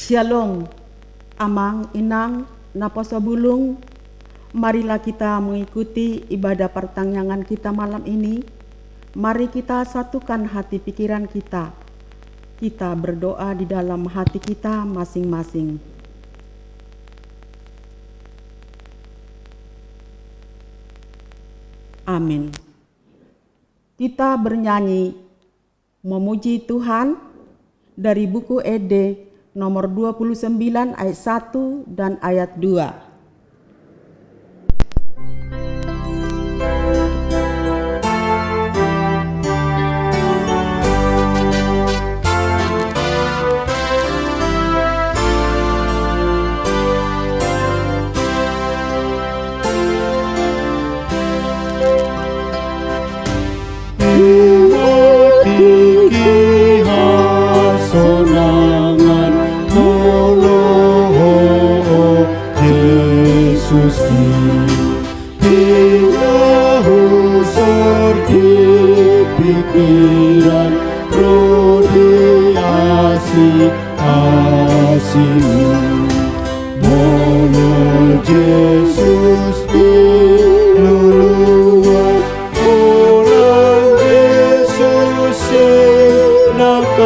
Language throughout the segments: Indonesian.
Shalom, amang, inang, naposabulung. Marilah kita mengikuti ibadah pertanyaan kita malam ini. Mari kita satukan hati pikiran kita. Kita berdoa di dalam hati kita masing-masing. Amin. Kita bernyanyi memuji Tuhan dari buku ED nomor 29 ayat 1 dan ayat 2. Pikiran rodiasi asih Mono Yesus diluluan Orang Yesus senakapan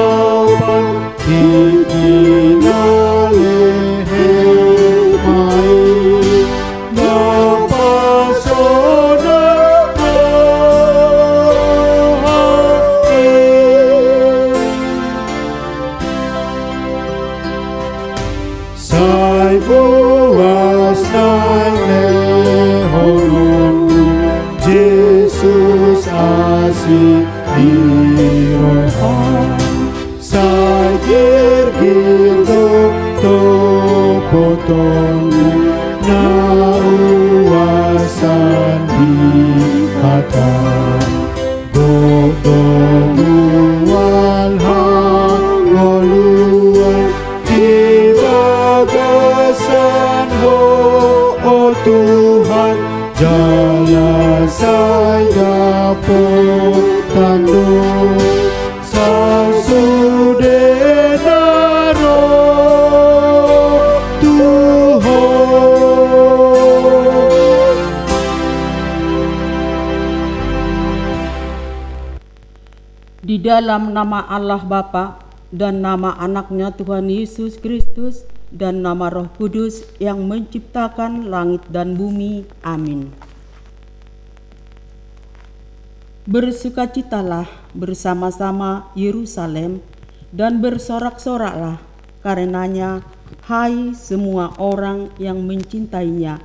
diinalehe mai Napasona Sai buas nai lehonon Yesus asih irohan Sai girgirdo topotong na uasan dikata Godomu walhang ngoluan Bagasan ho oh Tuhan jala saya potando sasudenaro Tuhan. Di dalam nama Allah Bapa dan nama anaknya Tuhan Yesus Kristus dan nama Roh Kudus yang menciptakan langit dan bumi. Amin. Bersukacitalah bersama-sama Yerusalem dan bersorak-soraklah karenanya, hai semua orang yang mencintainya.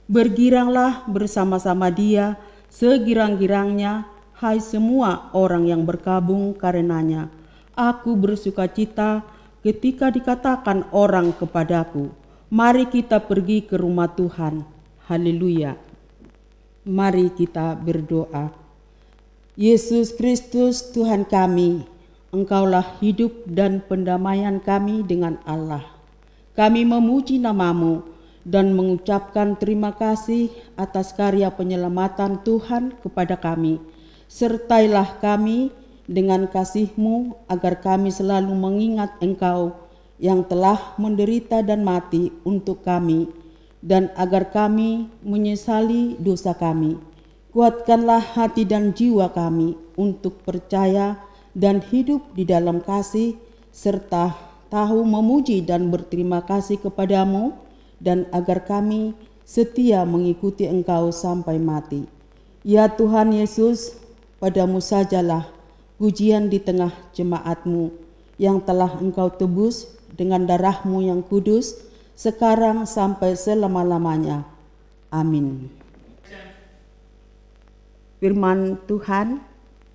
Bergiranglah bersama-sama dia segirang-girangnya, hai semua orang yang berkabung karenanya. Aku bersukacita ketika dikatakan orang kepadaku, mari kita pergi ke rumah Tuhan. Haleluya. Mari kita berdoa. Yesus Kristus Tuhan kami, Engkaulah hidup dan pendamaian kami dengan Allah. Kami memuji nama-Mu dan mengucapkan terima kasih atas karya penyelamatan Tuhan kepada kami. Sertailah kami dengan kasih-Mu agar kami selalu mengingat Engkau yang telah menderita dan mati untuk kami, dan agar kami menyesali dosa kami. Kuatkanlah hati dan jiwa kami untuk percaya dan hidup di dalam kasih, serta tahu memuji dan berterima kasih kepada-Mu, dan agar kami setia mengikuti Engkau sampai mati. Ya Tuhan Yesus, pada-Mu sajalah pujian di tengah jemaat-Mu yang telah Engkau tebus dengan darah-Mu yang kudus, sekarang sampai selama-lamanya. Amin. Firman Tuhan,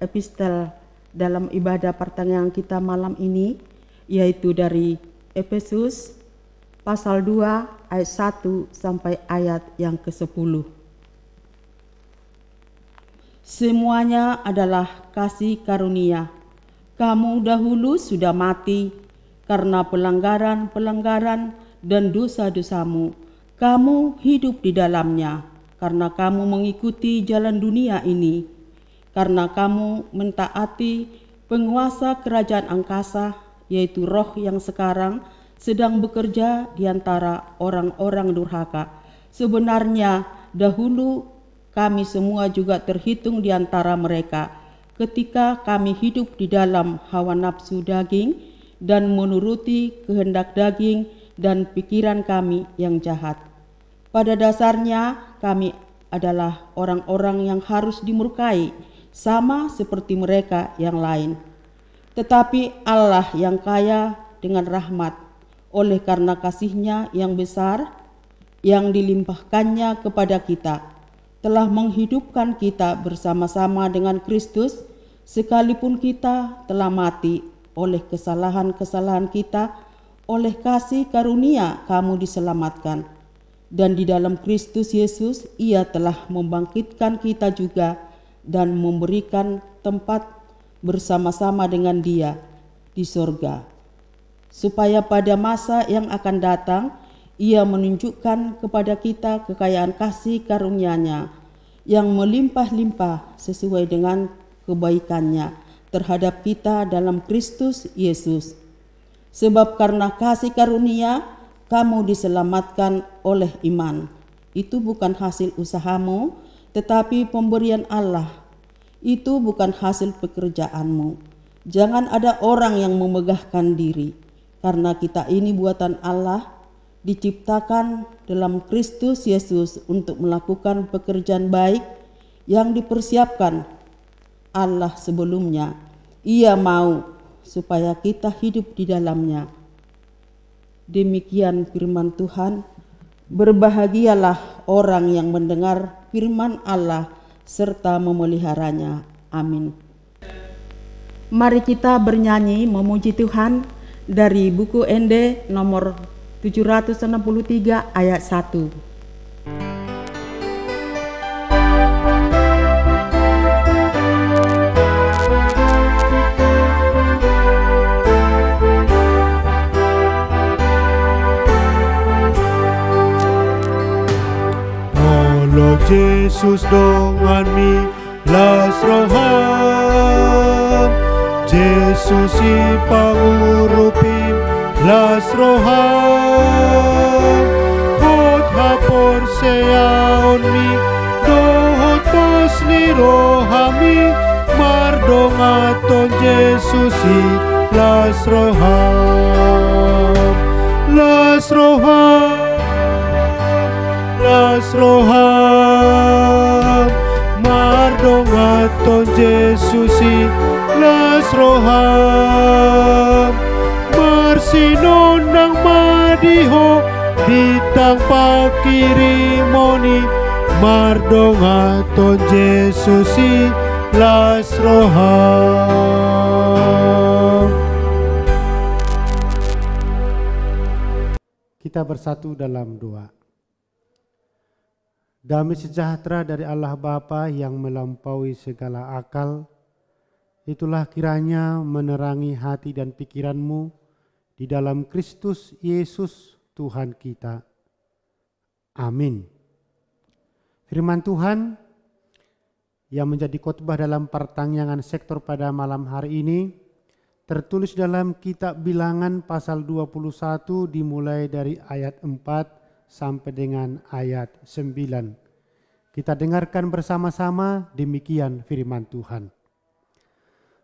epistel dalam ibadah pertanyaan kita malam ini, yaitu dari Efesus pasal 2 ayat 1 sampai ayat yang ke-10. Semuanya adalah kasih karunia. Kamu dahulu sudah mati karena pelanggaran-pelanggaran dan dosa-dosamu. Kamu hidup di dalamnya karena kamu mengikuti jalan dunia ini. Karena kamu mentaati penguasa kerajaan angkasa, yaitu roh yang sekarang sedang bekerja di antara orang-orang durhaka. Sebenarnya dahulu kami semua juga terhitung di antara mereka ketika kami hidup di dalam hawa nafsu daging dan menuruti kehendak daging dan pikiran kami yang jahat. Pada dasarnya kami adalah orang-orang yang harus dimurkai, sama seperti mereka yang lain. Tetapi Allah yang kaya dengan rahmat, oleh karena kasih-Nya yang besar, yang dilimpahkannya kepada kita, telah menghidupkan kita bersama-sama dengan Kristus, sekalipun kita telah mati oleh kesalahan-kesalahan kita. Oleh kasih karunia kamu diselamatkan, dan di dalam Kristus Yesus Ia telah membangkitkan kita juga dan memberikan tempat bersama-sama dengan Dia di sorga, supaya pada masa yang akan datang Ia menunjukkan kepada kita kekayaan kasih karunia-Nya yang melimpah-limpah sesuai dengan kebaikan-Nya terhadap kita dalam Kristus Yesus. Sebab karena kasih karunia kamu diselamatkan oleh iman. Itu bukan hasil usahamu, tetapi pemberian Allah. Itu bukan hasil pekerjaanmu. Jangan ada orang yang memegahkan diri, karena kita ini buatan Allah, diciptakan dalam Kristus Yesus untuk melakukan pekerjaan baik yang dipersiapkan Allah sebelumnya. Ia mau supaya kita hidup di dalamnya. Demikian firman Tuhan. Berbahagialah orang yang mendengar firman Allah serta memeliharanya. Amin. Mari kita bernyanyi memuji Tuhan dari buku ND nomor 763 ayat 1. Jesus dengan mi las roham, Jesus si pangurupim las roham, hot hapor seaon mi dohot pos ni rohami, mardongaton Jesus si las roham, las roham, las roham, mardongaton Jesusi las roham, marsinon nang madiho ditang pakirimoni, mardongaton Jesusi las roham. Kita bersatu dalam doa. Damai sejahtera dari Allah Bapa yang melampaui segala akal, itulah kiranya menerangi hati dan pikiranmu di dalam Kristus Yesus Tuhan kita. Amin. Firman Tuhan yang menjadi khotbah dalam pertanyaan sektor pada malam hari ini tertulis dalam kitab Bilangan pasal 21 dimulai dari ayat 4 sampai dengan ayat 9. Kita dengarkan bersama-sama demikian firman Tuhan.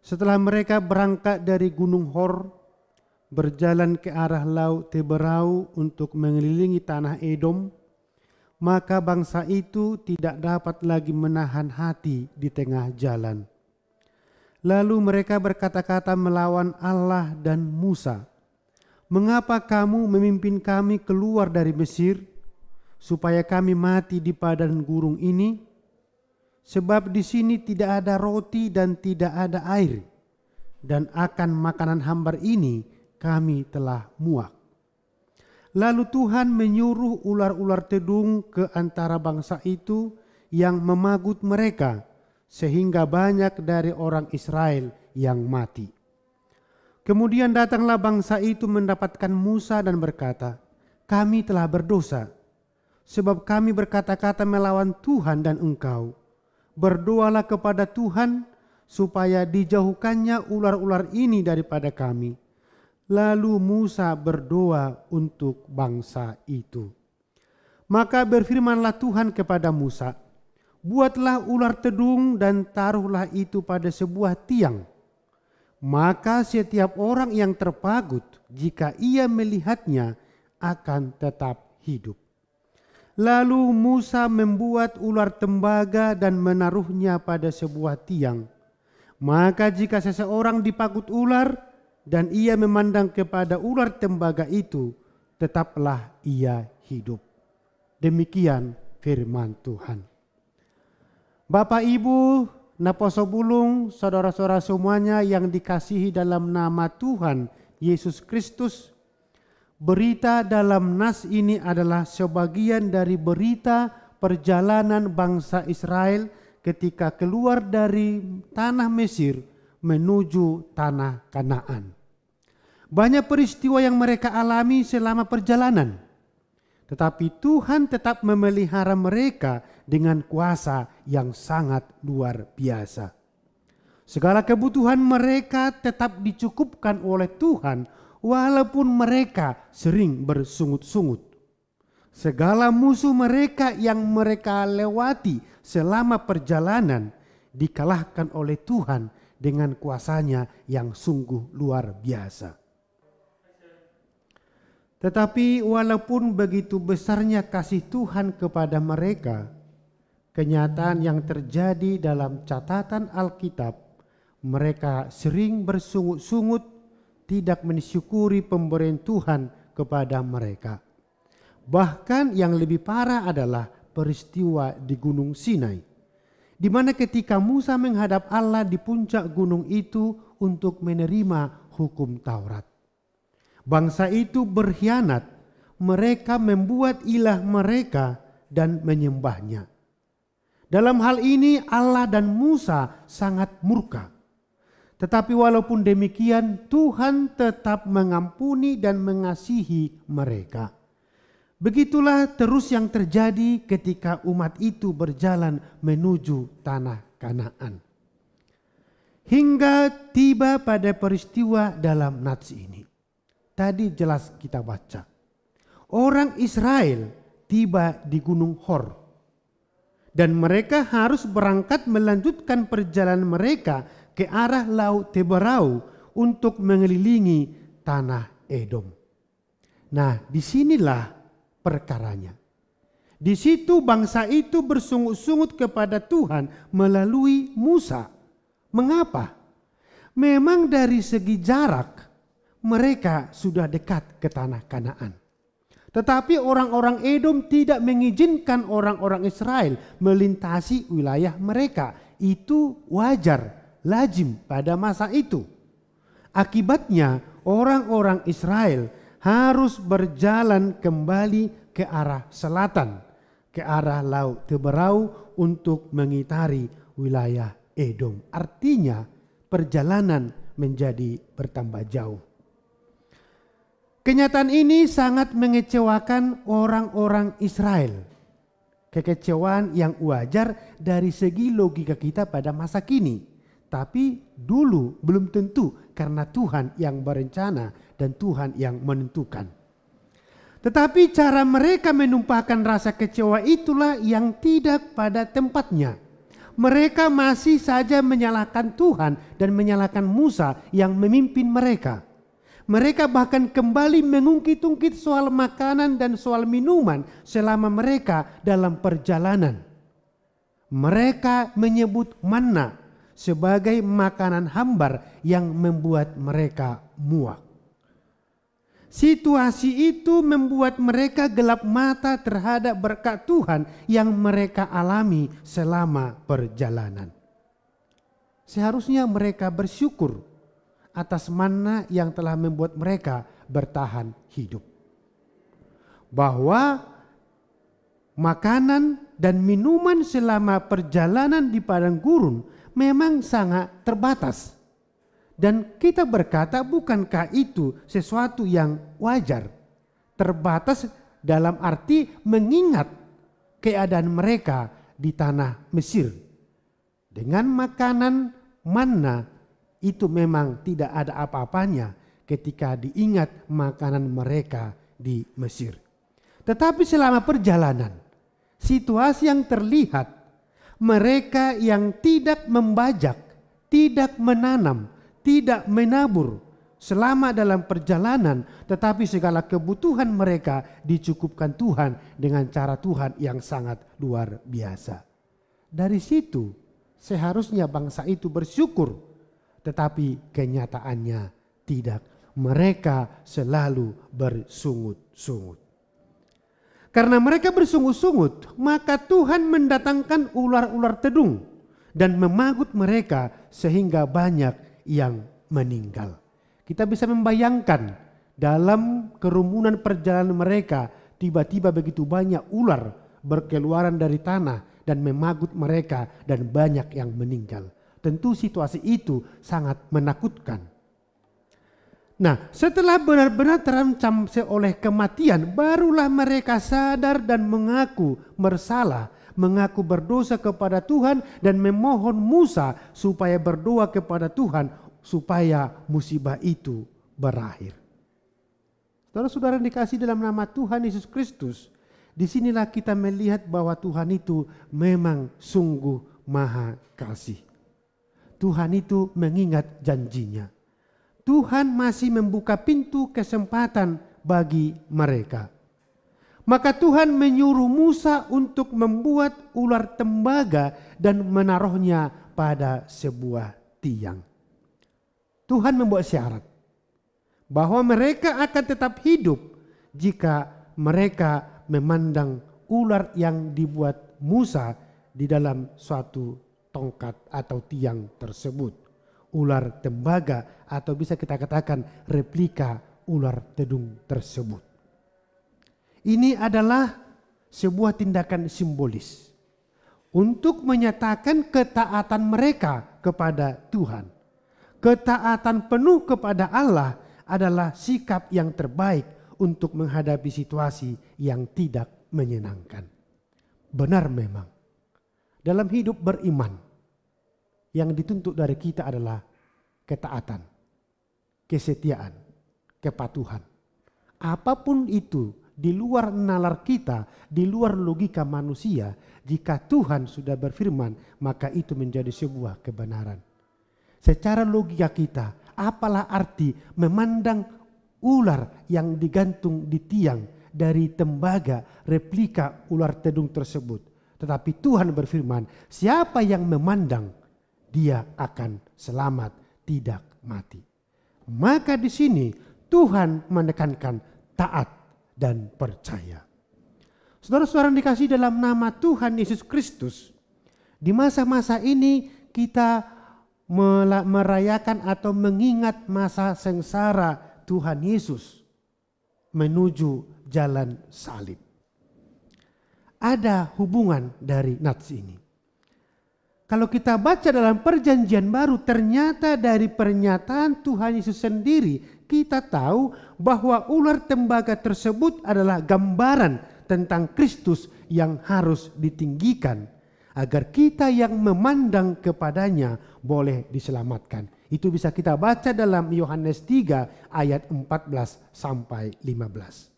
Setelah mereka berangkat dari Gunung Hor, berjalan ke arah Laut Teberau untuk mengelilingi tanah Edom, maka bangsa itu tidak dapat lagi menahan hati di tengah jalan. Lalu mereka berkata-kata melawan Allah dan Musa, "Mengapa kamu memimpin kami keluar dari Mesir, supaya kami mati di padang gurun ini? Sebab di sini tidak ada roti dan tidak ada air, dan akan makanan hambar ini kami telah muak." Lalu Tuhan menyuruh ular-ular tedung ke antara bangsa itu yang memagut mereka, sehingga banyak dari orang Israel yang mati. Kemudian datanglah bangsa itu mendapatkan Musa dan berkata, "Kami telah berdosa, sebab kami berkata-kata melawan Tuhan dan engkau. Berdoalah kepada Tuhan supaya dijauhkannya ular-ular ini daripada kami. Lalu Musa berdoa untuk bangsa itu. Maka berfirmanlah Tuhan kepada Musa, buatlah ular tedung dan taruhlah itu pada sebuah tiang. Maka setiap orang yang terpagut, jika ia melihatnya, akan tetap hidup. Lalu Musa membuat ular tembaga dan menaruhnya pada sebuah tiang. Maka jika seseorang dipagut ular dan ia memandang kepada ular tembaga itu, tetaplah ia hidup. Demikian firman Tuhan. Bapak, Ibu, Naposo Bulung, saudara-saudara semuanya yang dikasihi dalam nama Tuhan Yesus Kristus, berita dalam nas ini adalah sebagian dari berita perjalanan bangsa Israel ketika keluar dari tanah Mesir menuju tanah Kanaan. Banyak peristiwa yang mereka alami selama perjalanan, tetapi Tuhan tetap memelihara mereka dengan kuasa yang sangat luar biasa. Segala kebutuhan mereka tetap dicukupkan oleh Tuhan walaupun mereka sering bersungut-sungut. Segala musuh mereka yang mereka lewati selama perjalanan dikalahkan oleh Tuhan dengan kuasanya yang sungguh luar biasa. Tetapi walaupun begitu besarnya kasih Tuhan kepada mereka, kenyataan yang terjadi dalam catatan Alkitab, mereka sering bersungut-sungut, tidak mensyukuri pemberian Tuhan kepada mereka. Bahkan yang lebih parah adalah peristiwa di Gunung Sinai, di mana ketika Musa menghadap Allah di puncak gunung itu untuk menerima hukum Taurat. Bangsa itu berkhianat, mereka membuat ilah mereka dan menyembahnya. Dalam hal ini Allah dan Musa sangat murka. Tetapi walaupun demikian, Tuhan tetap mengampuni dan mengasihi mereka. Begitulah terus yang terjadi ketika umat itu berjalan menuju tanah Kanaan. Hingga tiba pada peristiwa dalam nats ini. Tadi jelas kita baca. Orang Israel tiba di Gunung Hor. Dan mereka harus berangkat melanjutkan perjalanan mereka ke arah Laut Teberau untuk mengelilingi tanah Edom. Nah, disinilah perkaranya. Di situ bangsa itu bersungut-sungut kepada Tuhan melalui Musa. Mengapa? Memang dari segi jarak mereka sudah dekat ke tanah Kanaan. Tetapi orang-orang Edom tidak mengizinkan orang-orang Israel melintasi wilayah mereka. Itu wajar, lazim pada masa itu. Akibatnya orang-orang Israel harus berjalan kembali ke arah selatan, ke arah Laut Teberau untuk mengitari wilayah Edom. Artinya perjalanan menjadi bertambah jauh. Kenyataan ini sangat mengecewakan orang-orang Israel. Kekecewaan yang wajar dari segi logika kita pada masa kini. Tapi dulu belum tentu karena Tuhan yang berencana dan Tuhan yang menentukan. Tetapi cara mereka menumpahkan rasa kecewa itulah yang tidak pada tempatnya. Mereka masih saja menyalahkan Tuhan dan menyalahkan Musa yang memimpin mereka. Mereka bahkan kembali mengungkit-ungkit soal makanan dan soal minuman selama mereka dalam perjalanan. Mereka menyebut manna sebagai makanan hambar yang membuat mereka muak. Situasi itu membuat mereka gelap mata terhadap berkat Tuhan yang mereka alami selama perjalanan. Seharusnya mereka bersyukur atas manna yang telah membuat mereka bertahan hidup. Bahwa makanan dan minuman selama perjalanan di padang gurun memang sangat terbatas. Dan kita berkata, bukankah itu sesuatu yang wajar? Terbatas dalam arti mengingat keadaan mereka di tanah Mesir. Dengan makanan manna itu memang tidak ada apa-apanya ketika diingat makanan mereka di Mesir. Tetapi selama perjalanan, situasi yang terlihat, mereka yang tidak membajak, tidak menanam, tidak menabur selama dalam perjalanan, tetapi segala kebutuhan mereka dicukupkan Tuhan dengan cara Tuhan yang sangat luar biasa. Dari situ seharusnya bangsa itu bersyukur, tetapi kenyataannya tidak. Mereka selalu bersungut-sungut. Karena mereka bersungut-sungut, maka Tuhan mendatangkan ular-ular tedung dan memagut mereka sehingga banyak yang meninggal. Kita bisa membayangkan dalam kerumunan perjalanan mereka, tiba-tiba begitu banyak ular berkeluaran dari tanah dan memagut mereka dan banyak yang meninggal. Tentu situasi itu sangat menakutkan. Nah, setelah benar-benar terancam oleh kematian, barulah mereka sadar dan mengaku bersalah, mengaku berdosa kepada Tuhan dan memohon Musa supaya berdoa kepada Tuhan supaya musibah itu berakhir. Saudara-saudara yang dikasihi dalam nama Tuhan Yesus Kristus, disinilah kita melihat bahwa Tuhan itu memang sungguh maha kasih. Tuhan itu mengingat janjinya. Tuhan masih membuka pintu kesempatan bagi mereka. Maka Tuhan menyuruh Musa untuk membuat ular tembaga dan menaruhnya pada sebuah tiang. Tuhan membuat syarat bahwa mereka akan tetap hidup jika mereka memandang ular yang dibuat Musa di dalam suatu tongkat atau tiang tersebut. Ular tembaga atau bisa kita katakan replika ular tedung tersebut. Ini adalah sebuah tindakan simbolis untuk menyatakan ketaatan mereka kepada Tuhan. Ketaatan penuh kepada Allah adalah sikap yang terbaik untuk menghadapi situasi yang tidak menyenangkan. Benar memang, dalam hidup beriman, yang dituntut dari kita adalah ketaatan, kesetiaan, kepatuhan. Apapun itu di luar nalar kita, di luar logika manusia, jika Tuhan sudah berfirman, maka itu menjadi sebuah kebenaran. Secara logika kita, apalah arti memandang ular yang digantung di tiang dari tembaga replika ular tedung tersebut. Tetapi Tuhan berfirman, siapa yang memandang, dia akan selamat, tidak mati. Maka di sini Tuhan menekankan taat dan percaya. Saudara-saudara yang dikasihi dalam nama Tuhan Yesus Kristus, di masa-masa ini kita merayakan atau mengingat masa sengsara Tuhan Yesus menuju jalan salib. Ada hubungan dari nats ini. Kalau kita baca dalam perjanjian baru, ternyata dari pernyataan Tuhan Yesus sendiri kita tahu bahwa ular tembaga tersebut adalah gambaran tentang Kristus yang harus ditinggikan agar kita yang memandang kepadanya boleh diselamatkan. Itu bisa kita baca dalam Yohanes 3 ayat 14 sampai 15.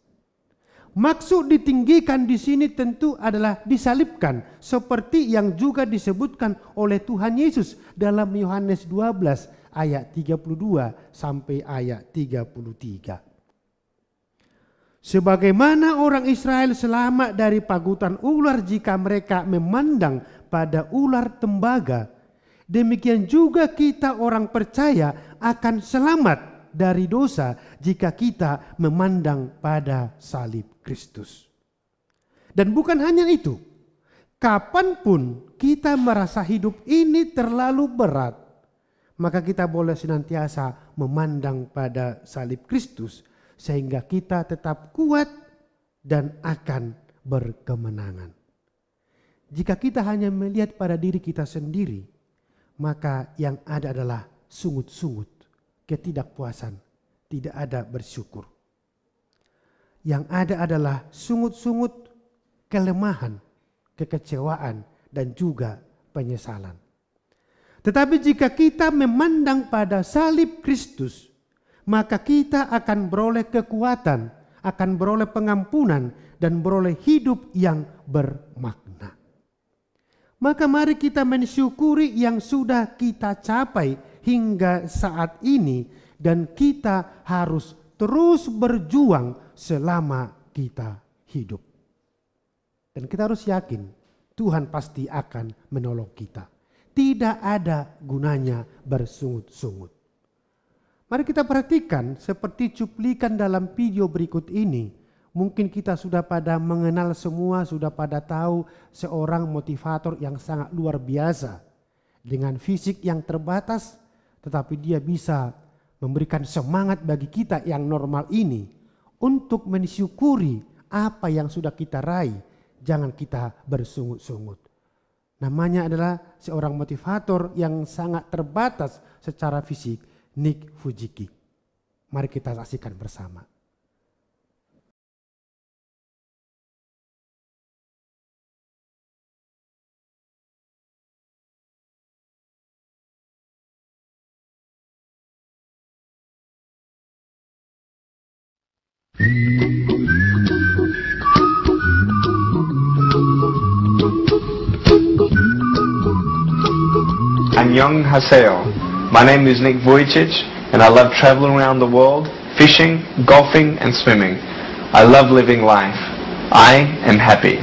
Maksud ditinggikan di sini tentu adalah disalibkan, seperti yang juga disebutkan oleh Tuhan Yesus dalam Yohanes 12 ayat 32 sampai ayat 33. Sebagaimana orang Israel selamat dari pagutan ular jika mereka memandang pada ular tembaga, demikian juga kita orang percaya akan selamat dari dosa jika kita memandang pada salib Kristus. Dan bukan hanya itu, kapanpun kita merasa hidup ini terlalu berat, maka kita boleh senantiasa memandang pada salib Kristus, sehingga kita tetap kuat dan akan berkemenangan. Jika kita hanya melihat pada diri kita sendiri, maka yang ada adalah sungut-sungut, ketidakpuasan, tidak ada bersyukur. Yang ada adalah sungut-sungut kelemahan, kekecewaan, dan juga penyesalan. Tetapi jika kita memandang pada salib Kristus, maka kita akan beroleh kekuatan, akan beroleh pengampunan, dan beroleh hidup yang bermakna. Maka mari kita mensyukuri yang sudah kita capai hingga saat ini, dan kita harus terus berjuang selama kita hidup. Dan kita harus yakin Tuhan pasti akan menolong kita. Tidak ada gunanya bersungut-sungut. Mari kita perhatikan seperti cuplikan dalam video berikut ini. Mungkin kita sudah pada mengenal semua, sudah pada tahu seorang motivator yang sangat luar biasa. Dengan fisik yang terbatas, tetapi dia bisa memberikan semangat bagi kita yang normal ini untuk mensyukuri apa yang sudah kita raih. Jangan kita bersungut-sungut. Namanya adalah seorang motivator yang sangat terbatas secara fisik, Nick Fujiki. Mari kita saksikan bersama. Annyeonghaseyo. My name is Nick Vujicic, and I love traveling around the world, fishing, golfing, and swimming. I love living life. I am happy.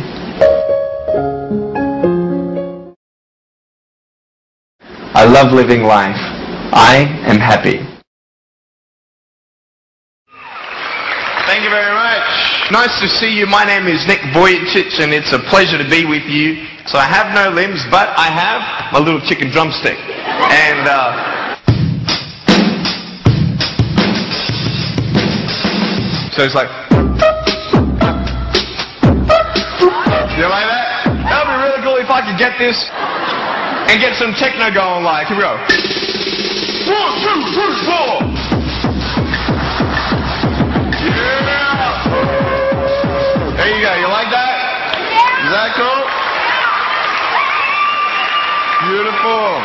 I love living life. I am happy. Thank you very much. Nice to see you. My name is Nick Vujicic, and it's a pleasure to be with you. So I have no limbs, but I have my little chicken drumstick. And so it's like, you like that? That would be really cool if I could get this and get some techno going. Like, here we go. 1, 2, 3, 4. Yeah. There you go. You like that? Is that cool? Beautiful.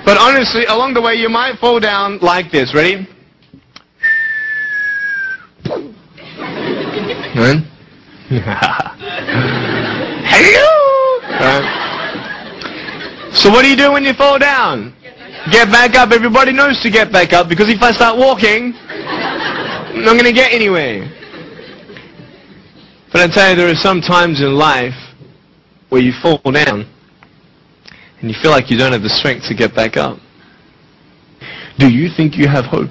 But honestly, along the way you might fall down like this. Ready? Right? Hello! Right. So what do you do when you fall down? Get back up. Everybody knows to get back up, because if I start walking, I'm not going to get anywhere. But I tell you, there are some times in life where you fall down and you feel like you don't have the strength to get back up. Do you think you have hope?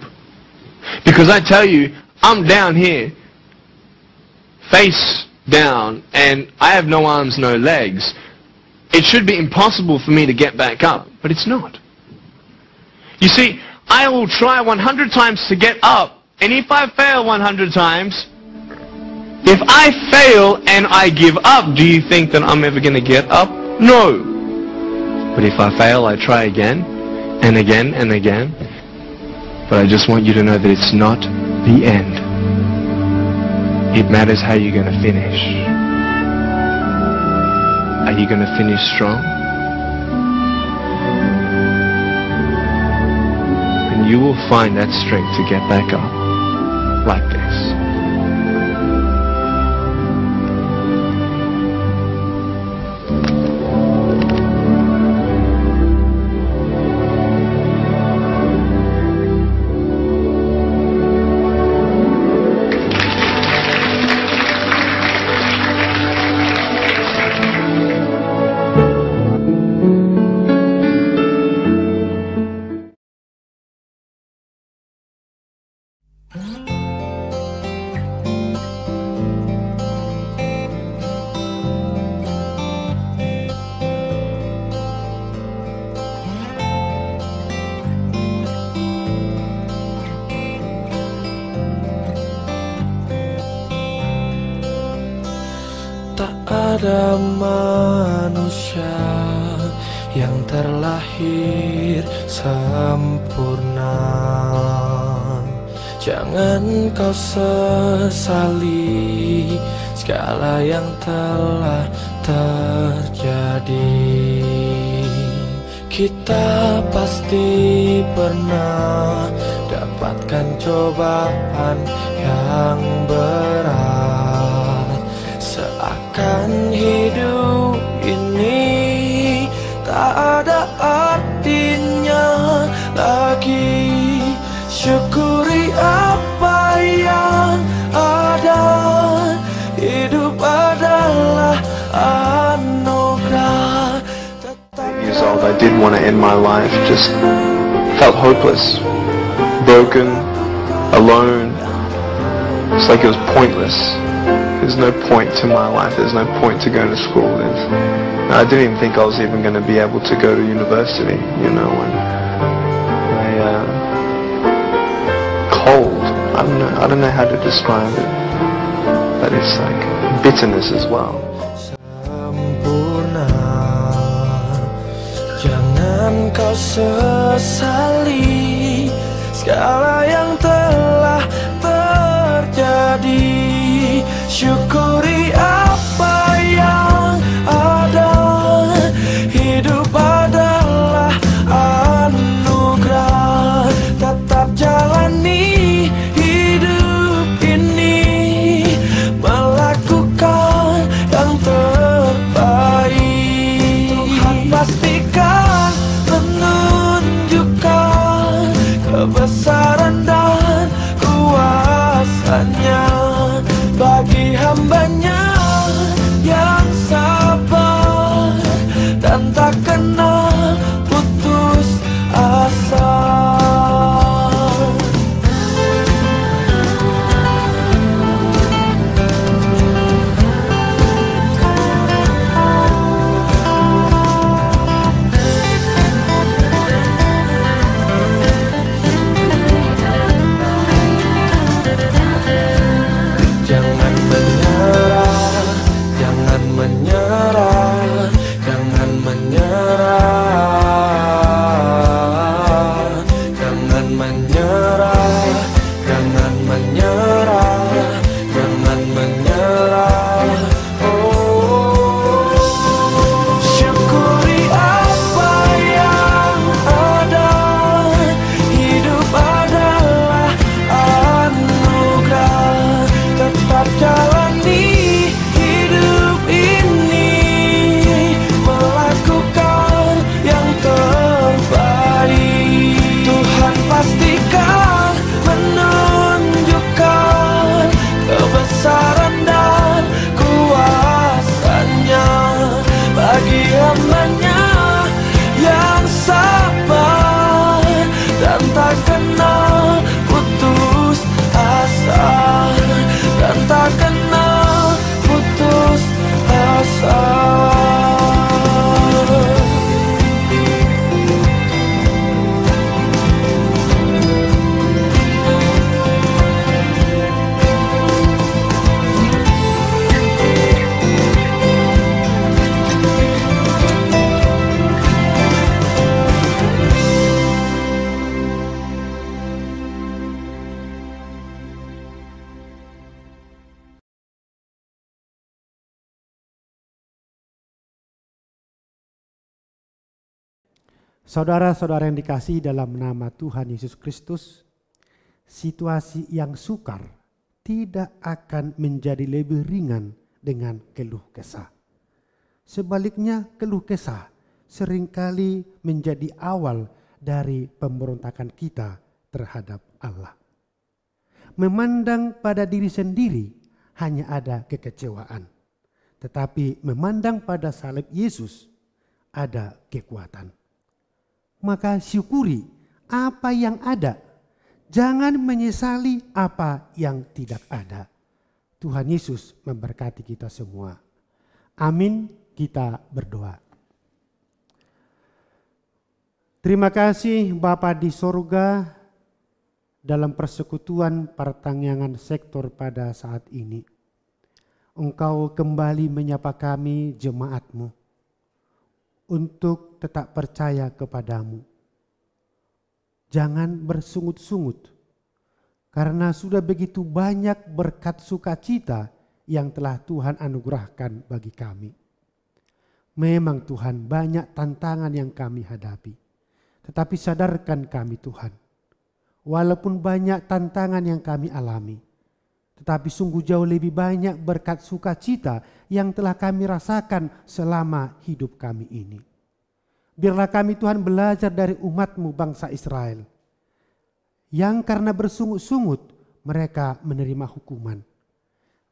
Because I tell you, I'm down here, face down, and I have no arms, no legs. It should be impossible for me to get back up, but it's not. You see, I will try 100 times to get up, and if I fail 100 times, if I fail and I give up, do you think that I'm ever going to get up? No. But if I fail, I try again, and again, and again. But I just want you to know that it's not the end. It matters how you're going to finish. Are you going to finish strong? And you will find that strength to get back up like this. Ada manusia yang terlahir sempurna. Jangan kau sesali segala yang telah terjadi. Kita pasti pernah dapatkan cobaan yang berat. Seakan hidup ini tak ada artinya lagi. Syukuri apa yang ada. Hidup adalah anugerah. Years old, I did want to end my life. Just felt hopeless, broken, alone. It's like it was pointless. There's no point to my life. There's no point to going to school. I didn't even think I was even going to be able to go to university, you know, and cold. I don't know how to describe it, but it's like bitterness as well. Sempurna, jangan kau sesali segala yang telah terjadi. Syukuri apa yang ada. Hidup adalah anugerah. Tetap jalani hidup ini, melakukan yang terbaik. Tuhan pastikan menunjukkan kebesaran dan kuasanya bagi hambanya yang sabar dan tak kenal putus asa. Jangan menyerah, jangan menyerah, jangan menyerah, jangan menyerah, jangan menyerah, jangan menyerah. Oh, syukuri apa yang ada. Hidup adalah anugerah. Tetap jalani hidup ini, melakukan yang terbaik. Tuhan pastikan menunjukkan kebesaran dan kuasanya bagi hambanya yang sabar dan tak kenal putus asa, dan tak kenal putus asa. Saudara-saudara yang dikasihi dalam nama Tuhan Yesus Kristus, situasi yang sukar tidak akan menjadi lebih ringan dengan keluh kesah. Sebaliknya, keluh kesah seringkali menjadi awal dari pemberontakan kita terhadap Allah. Memandang pada diri sendiri hanya ada kekecewaan, tetapi memandang pada salib Yesus ada kekuatan. Maka syukuri apa yang ada. Jangan menyesali apa yang tidak ada. Tuhan Yesus memberkati kita semua. Amin. Kita berdoa. Terima kasih Bapa di sorga, dalam persekutuan pertanyaan sektor pada saat ini. Engkau kembali menyapa kami jemaat-Mu untuk tetap percaya kepadamu. Jangan bersungut-sungut, karena sudah begitu banyak berkat sukacita yang telah Tuhan anugerahkan bagi kami. Memang Tuhan banyak tantangan yang kami hadapi. Tetapi sadarkan kami Tuhan, walaupun banyak tantangan yang kami alami, tetapi sungguh jauh lebih banyak berkat sukacita yang telah kami rasakan selama hidup kami ini. Biarlah kami Tuhan belajar dari umat-Mu bangsa Israel, yang karena bersungut-sungut mereka menerima hukuman.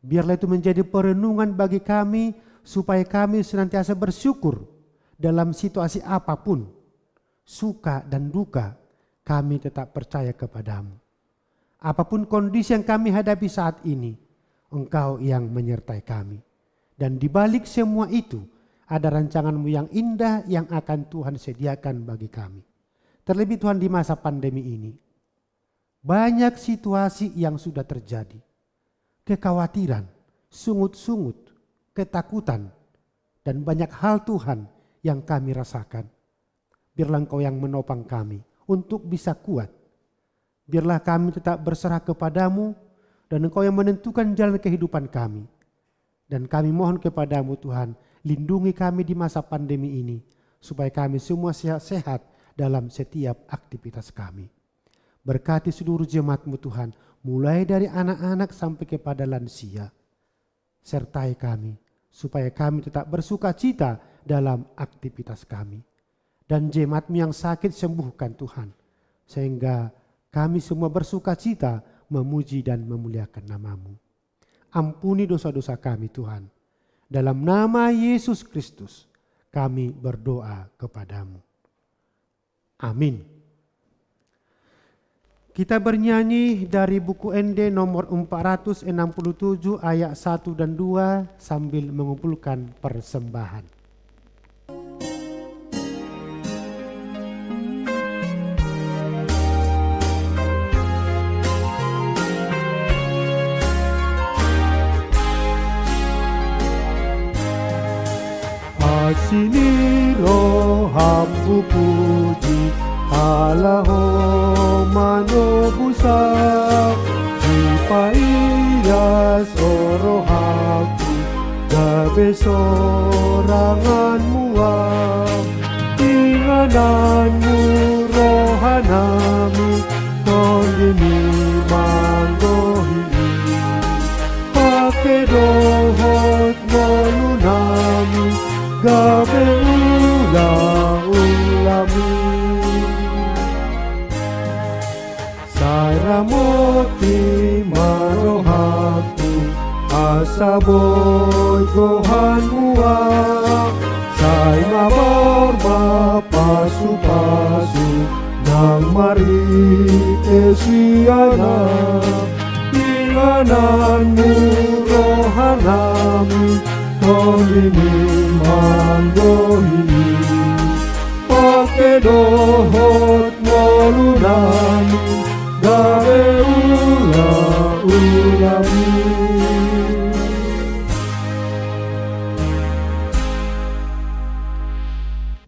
Biarlah itu menjadi perenungan bagi kami, supaya kami senantiasa bersyukur dalam situasi apapun, suka dan duka, kami tetap percaya kepada-Mu. Apapun kondisi yang kami hadapi saat ini, Engkau yang menyertai kami. Dan di balik semua itu, ada rancangan-Mu yang indah yang akan Tuhan sediakan bagi kami. Terlebih Tuhan di masa pandemi ini, banyak situasi yang sudah terjadi. Kekhawatiran, sungut-sungut, ketakutan, dan banyak hal Tuhan yang kami rasakan. Biarlah Engkau yang menopang kami untuk bisa kuat. Biarlah kami tetap berserah kepada-Mu, dan Engkau yang menentukan jalan kehidupan kami. Dan kami mohon kepada-Mu Tuhan, lindungi kami di masa pandemi ini, supaya kami semua sehat-sehat dalam setiap aktivitas kami. Berkati seluruh jemaat-Mu Tuhan, mulai dari anak-anak sampai kepada lansia. Sertai kami, supaya kami tetap bersuka cita dalam aktivitas kami. Dan jemaat-Mu yang sakit sembuhkan Tuhan, sehingga kami semua bersuka cita memuji dan memuliakan nama-Mu. Ampuni dosa-dosa kami Tuhan. Dalam nama Yesus Kristus kami berdoa kepada-Mu. Amin. Kita bernyanyi dari buku ND nomor 467 ayat 1 dan 2 sambil mengumpulkan persembahan. Sini roh hambu puji Allah mano busa dipaias oro aku gabe sorangan muam ingananmu rohanami tondini manggohi pake dohot molunami gabe ula-ulami saramoti marohaku asaboy gohan muak say maborma pasu-pasu nang marit esiana ingananmu rohanami tondini manggohi pake dohot molunami gawe ula-ulami.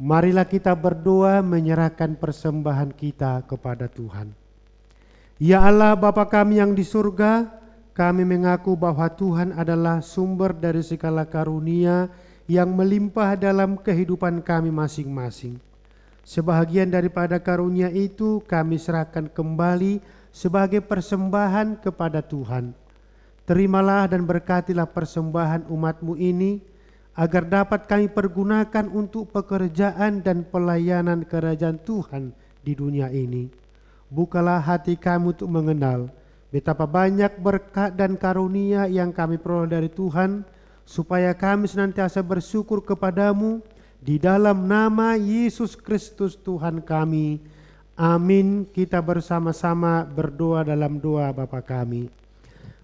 Marilah kita berdoa menyerahkan persembahan kita kepada Tuhan. Ya Allah Bapa kami yang di surga, kami mengaku bahwa Tuhan adalah sumber dari segala karunia yang melimpah dalam kehidupan kami masing-masing. Sebahagian daripada karunia itu kami serahkan kembali sebagai persembahan kepada Tuhan. Terimalah dan berkatilah persembahan umat-Mu ini, agar dapat kami pergunakan untuk pekerjaan dan pelayanan kerajaan Tuhan di dunia ini. Bukalah hati kami untuk mengenal betapa banyak berkat dan karunia yang kami peroleh dari Tuhan, supaya kami senantiasa bersyukur kepada-Mu di dalam nama Yesus Kristus Tuhan kami. Amin. Kita bersama-sama berdoa dalam doa Bapa kami.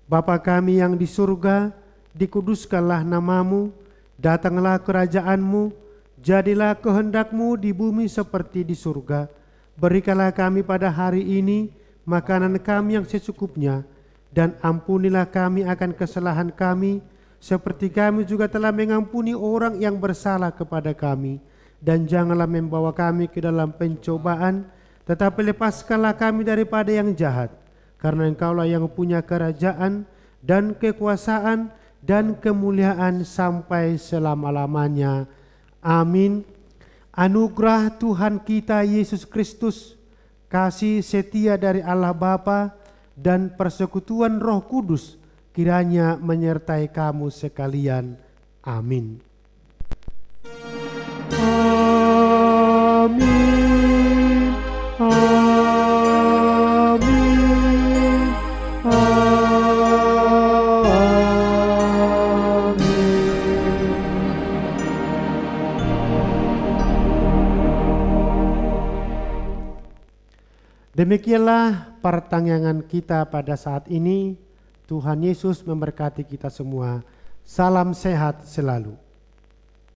Bapa kami yang di surga, dikuduskanlah nama-Mu, datanglah kerajaan-Mu, jadilah kehendak-Mu di bumi seperti di surga. Berikanlah kami pada hari ini makanan kami yang secukupnya, dan ampunilah kami akan kesalahan kami, seperti kami juga telah mengampuni orang yang bersalah kepada kami. Dan janganlah membawa kami ke dalam pencobaan, tetapi lepaskanlah kami daripada yang jahat. Karena Engkaulah yang punya kerajaan dan kekuasaan dan kemuliaan sampai selama-lamanya. Amin. Anugerah Tuhan kita Yesus Kristus, kasih setia dari Allah Bapa, dan persekutuan Roh Kudus kiranya menyertai kamu sekalian. Amin. Amin. Amin. Amin. Demikianlah pertanyaan kita pada saat ini. Tuhan Yesus memberkati kita semua. Salam sehat selalu.